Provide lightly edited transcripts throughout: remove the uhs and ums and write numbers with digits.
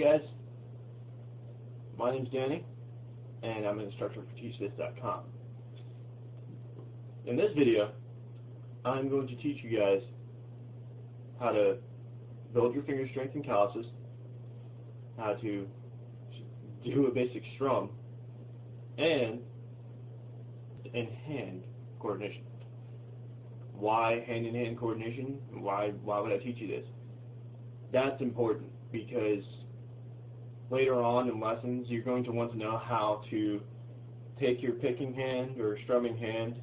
guys, my name's Danny, and I'm an instructor for TeachThis.com. In this video, I'm going to teach you guys how to build your finger strength and calluses, how to do a basic strum, and hand coordination. Why hand-in-hand coordination? Why would I teach you this? That's important because later on in lessons you're going to want to know how to take your picking hand or strumming hand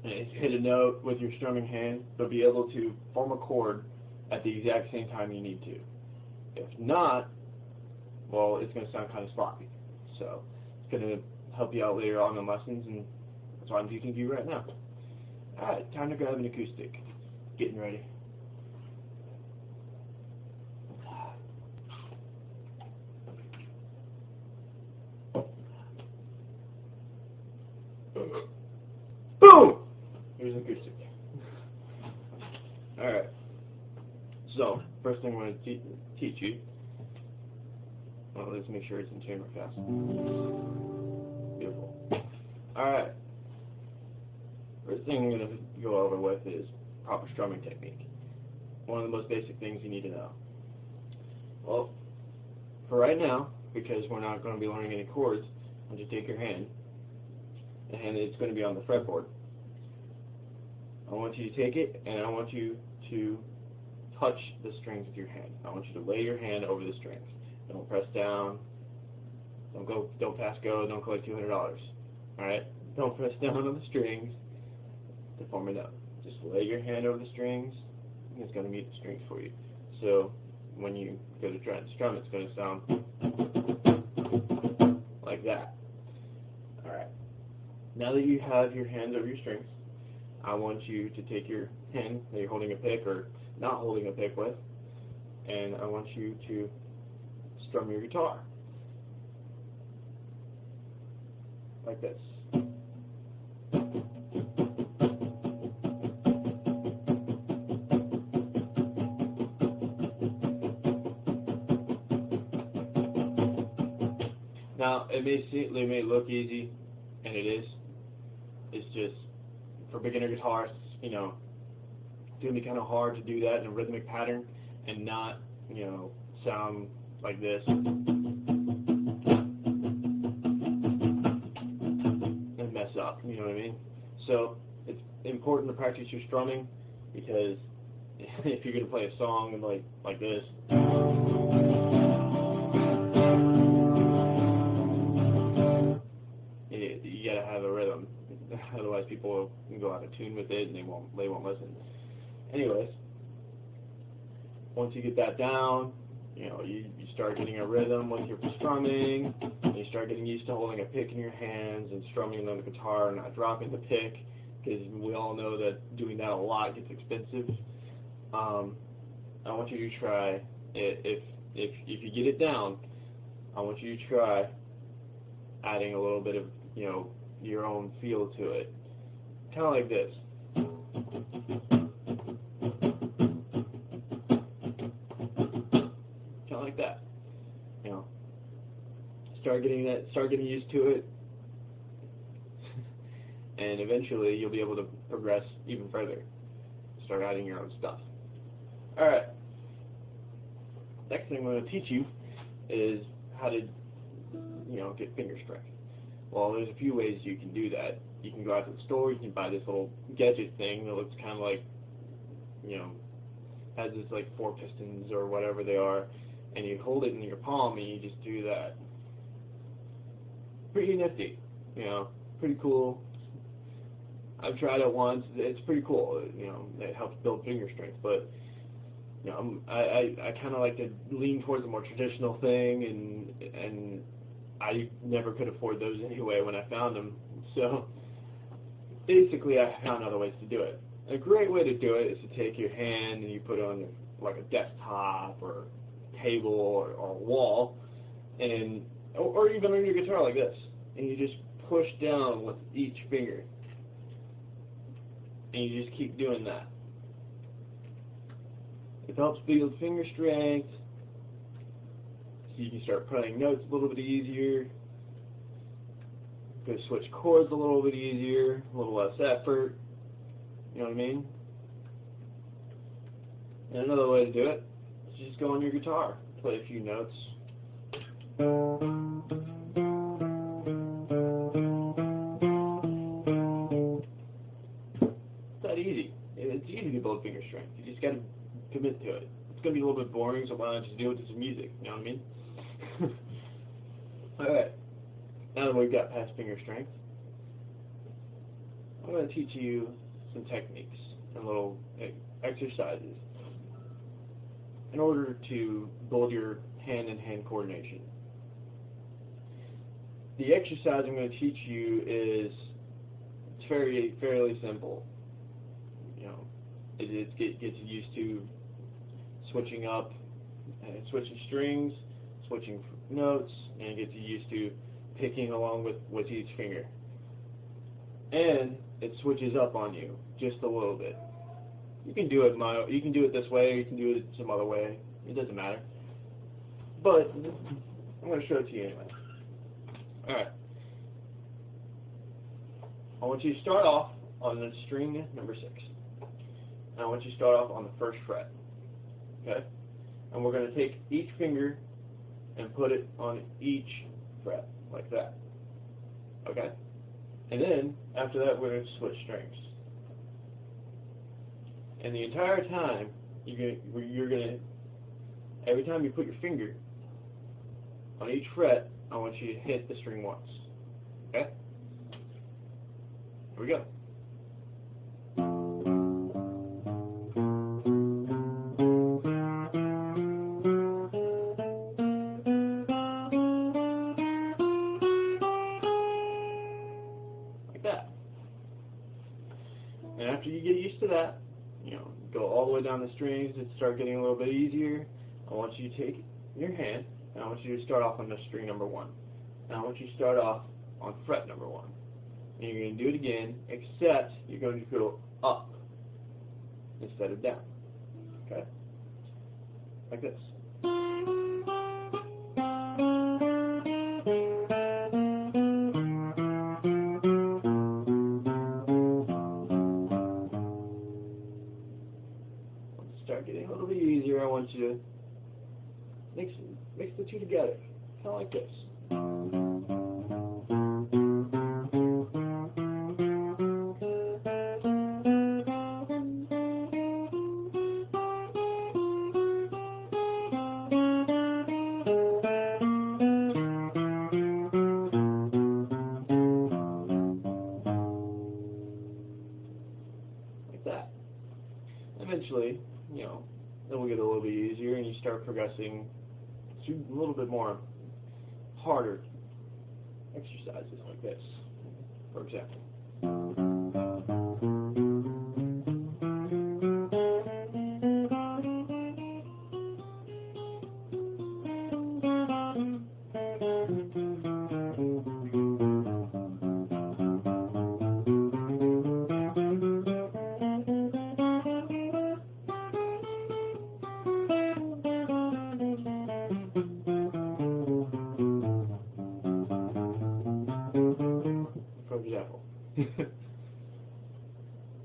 and hit a note with your strumming hand, but be able to form a chord at the exact same time you need to. If not, well, it's going to sound kind of sloppy. So it's going to help you out later on in lessons, and that's what I'm teaching you right now. Alright, time to grab an acoustic. Getting ready. Boom! Here's an acoustic. Alright. So, first thing I'm going to teach you. Well, let's make sure it's in tune real fast. Beautiful. Alright. First thing I'm going to go over with is proper strumming technique. One of the most basic things you need to know. Well, for right now, because we're not going to be learning any chords, I'll just take your hand, and it's going to be on the fretboard. I want you to take it, and I want you to touch the strings with your hand. I want you to lay your hand over the strings. Don't press down. Don't pass go. Don't collect $200. All right? Don't press down on the strings to form a note. Just lay your hand over the strings, and it's going to mute the strings for you. So when you go to try and strum, it's going to sound like that. All right. Now that you have your hands over your strings, I want you to take your hand that you're holding a pick or not holding a pick with, and I want you to strum your guitar like this. Now, it may look easy, and it is. It's just, for beginner guitarists, you know, it's going to be kind of hard to do that in a rhythmic pattern and not, you know, sound like this and mess up, you know what I mean? So, it's important to practice your strumming, because if you're going to play a song like this, you gotta have a rhythm. Otherwise, people will go out of tune with it and they won't listen. Anyways, once you get that down, you know, you start getting a rhythm with your strumming, and you start getting used to holding a pick in your hands and strumming on the guitar and not dropping the pick, because we all know that doing that a lot gets expensive. I want you to try, if you get it down, I want you to try adding a little bit of, you know, your own feel to it. Kind of like this. Kind of like that. You know, start getting used to it, and eventually you'll be able to progress even further. Start adding your own stuff. Alright. Next thing I'm going to teach you is how to, you know, get finger strength. Well, there's a few ways you can do that. You can go out to the store, you can buy this little gadget thing that looks kind of like, you know, has this like 4 pistons or whatever they are, and you hold it in your palm and you just do that. Pretty nifty, you know, pretty cool. I've tried it once. It's pretty cool. You know, it helps build finger strength, but you know, I kind of like to lean towards a more traditional thing, and I never could afford those anyway when I found them. So basically, I found other ways to do it. A great way to do it is to take your hand and you put it on like a desktop or table or a wall, and or even on your guitar like this, and you just push down with each finger, and you just keep doing that. It helps build finger strength. So you can start playing notes a little bit easier. Go switch chords a little bit easier, a little less effort. You know what I mean? And another way to do it is just go on your guitar, play a few notes. It's that easy. It's easy to build finger strength. You just got to commit to it. It's going to be a little bit boring, so why not just do it to some music? You know what I mean? Alright. Now that we've got past finger strength, I'm going to teach you some techniques and little exercises in order to build your hand-in-hand coordination. The exercise I'm going to teach you is fairly simple. You know, it gets you used to switching up and switching strings, switching notes, and it gets you used to picking along with each finger. And it switches up on you just a little bit. You can do it this way, or you can do it some other way. It doesn't matter. But I'm going to show it to you anyway. Alright. I want you to start off on the string number 6. And I want you to start off on the first fret. Okay? And we're going to take each finger and put it on each fret, like that. Okay? And then, after that, we're going to switch strings. And the entire time, you're going to, every time you put your finger on each fret, I want you to hit the string once. Okay? Here we go. Like that. And after you get used to that, you know, go all the way down the strings and start getting a little bit easier. I want you to take your hand, and I want you to start off on the string number 1. And I want you to start off on fret number 1. And you're going to do it again, except you're going to go up instead of down. Okay? Like this. Start getting a little bit easier. I want you to mix the two together, kind of like this. Like that. Eventually, you know, then we'll get a little bit easier, and you start progressing to a little bit more harder exercises like this, for example.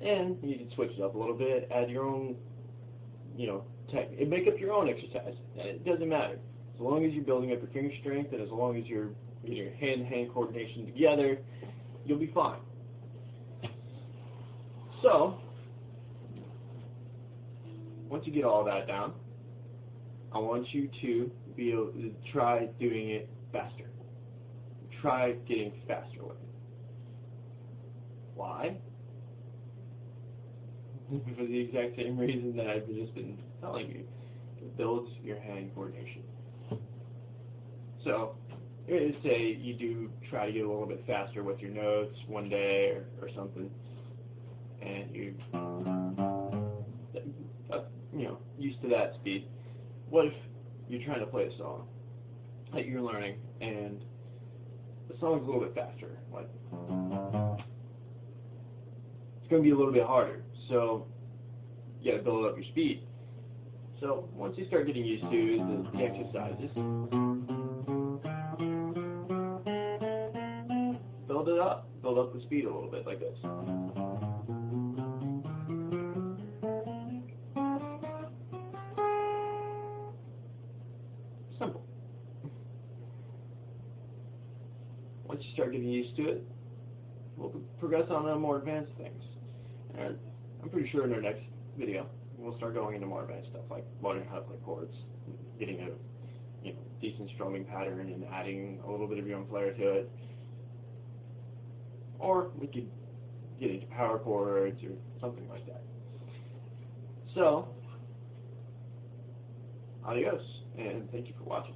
And you can switch it up a little bit, add your own, you know, and make up your own exercise. It doesn't matter. As long as you're building up your finger strength, and as long as you're getting your hand-to-hand coordination together, you'll be fine. So, once you get all that down, I want you to be able to try doing it faster. Try getting faster with it. Why? For the exact same reason that I've just been telling you. It builds your hand coordination. So, say you do try to get a little bit faster with your notes one day or something, and you know, used to that speed. What if you're trying to play a song that you're learning, and the song's a little bit faster? Like, it's going to be a little bit harder. So you got to build up your speed. So once you start getting used to the exercises, build it up. Build up the speed a little bit like this. Simple. Once you start getting used to it, we'll progress on to more advanced things. And I'm pretty sure in our next video, we'll start going into more advanced stuff like learning how to play chords, getting a decent strumming pattern and adding a little bit of your own flair to it. Or we could get into power chords or something like that. So, adios, and thank you for watching.